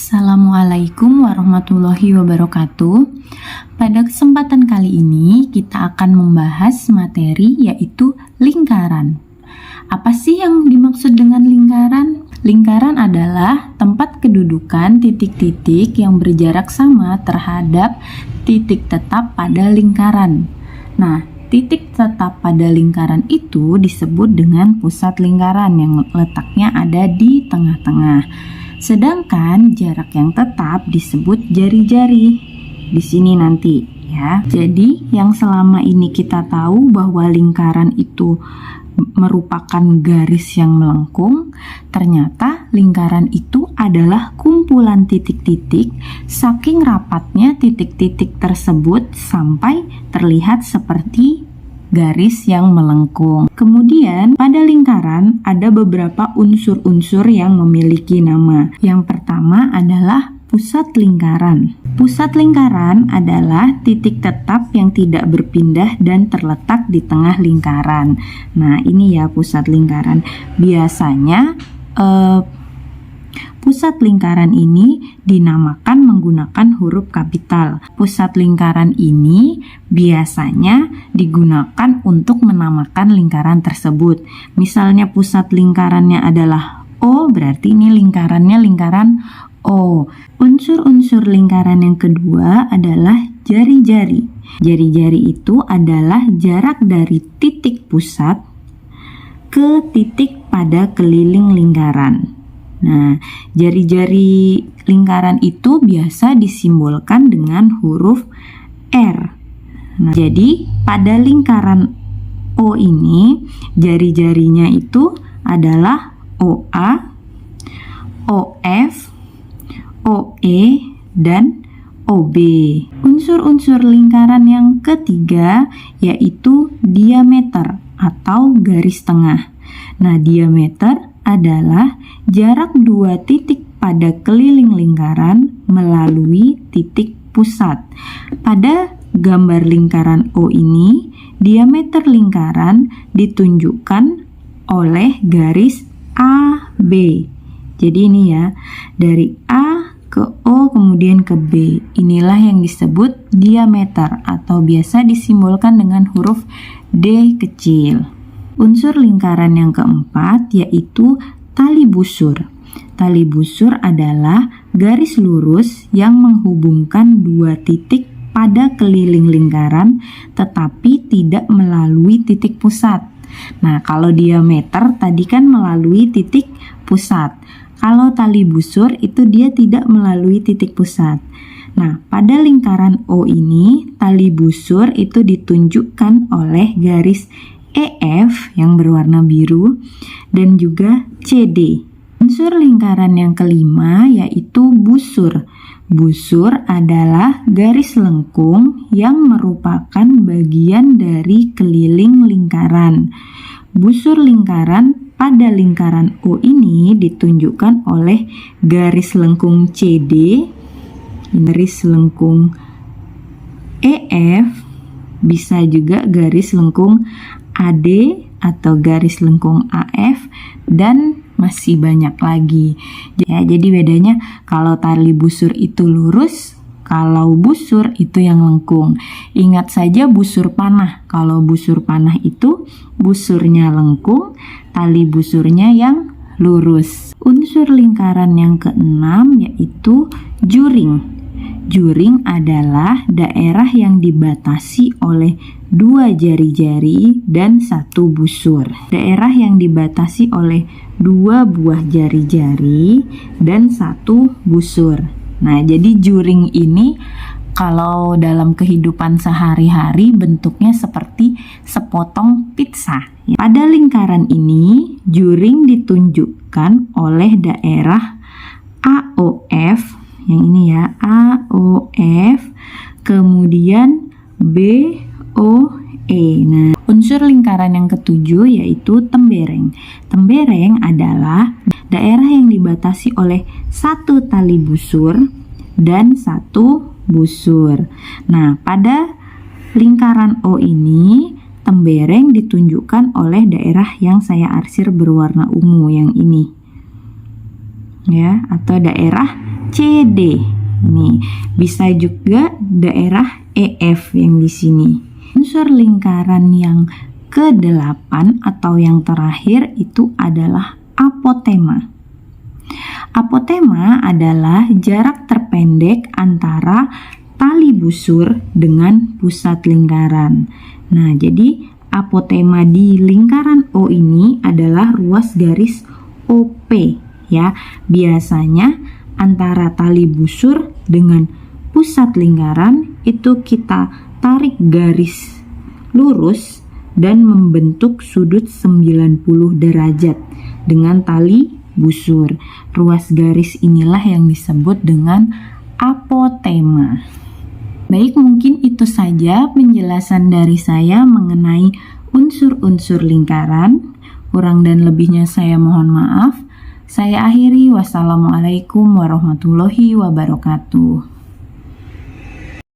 Assalamualaikum warahmatullahi wabarakatuh. Pada kesempatan kali ini kita akan membahas materi yaitu lingkaran. Apa sih yang dimaksud dengan lingkaran? Lingkaran adalah tempat kedudukan titik-titik yang berjarak sama terhadap titik tetap pada lingkaran. Nah, titik tetap pada lingkaran itu disebut dengan pusat lingkaran yang letaknya ada di tengah-tengah. Sedangkan jarak yang tetap disebut jari-jari. Di sini nanti ya. Jadi yang selama ini kita tahu bahwa lingkaran itu merupakan garis yang melengkung, ternyata lingkaran itu adalah kumpulan titik-titik saking rapatnya titik-titik tersebut sampai terlihat seperti garis yang melengkung. Kemudian pada lingkaran ada beberapa unsur-unsur yang memiliki nama. Yang pertama adalah pusat lingkaran. Pusat lingkaran adalah titik tetap yang tidak berpindah dan terletak di tengah lingkaran. Nah, ini ya pusat lingkaran. Biasanya pusat lingkaran ini dinamakan menggunakan huruf kapital. Pusat lingkaran ini biasanya digunakan untuk menamakan lingkaran tersebut. Misalnya pusat lingkarannya adalah O, berarti ini lingkarannya lingkaran O. Unsur-unsur lingkaran yang kedua adalah jari-jari. Jari-jari itu adalah jarak dari titik pusat ke titik pada keliling lingkaran. Nah, jari-jari lingkaran itu biasa disimbolkan dengan huruf R. Nah, jadi pada lingkaran O ini, jari-jarinya itu adalah OA, OF, OE, dan OB. Unsur-unsur lingkaran yang ketiga yaitu diameter atau garis tengah. Nah, diameter adalah jarak dua titik pada keliling lingkaran melalui titik pusat. Pada gambar lingkaran O ini, diameter lingkaran ditunjukkan oleh garis AB. Jadi ini ya, dari A ke O kemudian ke B. Inilah yang disebut diameter atau biasa disimbolkan dengan huruf D kecil. Unsur lingkaran yang keempat yaitu tali busur. Tali busur adalah garis lurus yang menghubungkan dua titik pada keliling lingkaran tetapi tidak melalui titik pusat. Nah, kalau diameter tadi kan melalui titik pusat. Kalau tali busur itu dia tidak melalui titik pusat. Nah, pada lingkaran O ini tali busur itu ditunjukkan oleh garis EF yang berwarna biru dan juga CD. Unsur lingkaran yang kelima yaitu busur. Busur adalah garis lengkung yang merupakan bagian dari keliling lingkaran. Busur lingkaran pada lingkaran O ini ditunjukkan oleh garis lengkung CD, garis lengkung EF, bisa juga garis lengkung AD atau garis lengkung AF, dan masih banyak lagi. Ya, jadi bedanya kalau tali busur itu lurus, kalau busur itu yang lengkung. Ingat saja busur panah. Kalau busur panah itu busurnya lengkung, tali busurnya yang lurus. Unsur lingkaran yang keenam yaitu juring. Juring adalah daerah yang dibatasi oleh dua jari-jari dan satu busur. Daerah yang dibatasi oleh dua buah jari-jari dan satu busur. Nah, jadi juring ini kalau dalam kehidupan sehari-hari bentuknya seperti sepotong pizza. Pada lingkaran ini, juring ditunjukkan oleh daerah AOF, yang ini ya, AOF, kemudian BOE. Nah, unsur lingkaran yang ketujuh yaitu tembereng. Tembereng adalah daerah yang dibatasi oleh satu tali busur dan satu busur. Nah, pada lingkaran O ini, tembereng ditunjukkan oleh daerah yang saya arsir berwarna ungu yang ini. ya, atau daerah CD. Ini bisa juga daerah EF yang di sini. Unsur lingkaran yang ke-8 atau yang terakhir itu adalah apotema. Apotema adalah jarak terpendek antara tali busur dengan pusat lingkaran. Nah, jadi apotema di lingkaran O ini adalah ruas garis OP ya. Biasanya antara tali busur dengan pusat lingkaran itu kita tarik garis lurus dan membentuk sudut 90 derajat dengan tali busur. Ruas garis inilah yang disebut dengan apotema. Baik, mungkin itu saja penjelasan dari saya mengenai unsur-unsur lingkaran. Kurang dan lebihnya saya mohon maaf. Saya akhiri, wassalamualaikum warahmatullahi wabarakatuh.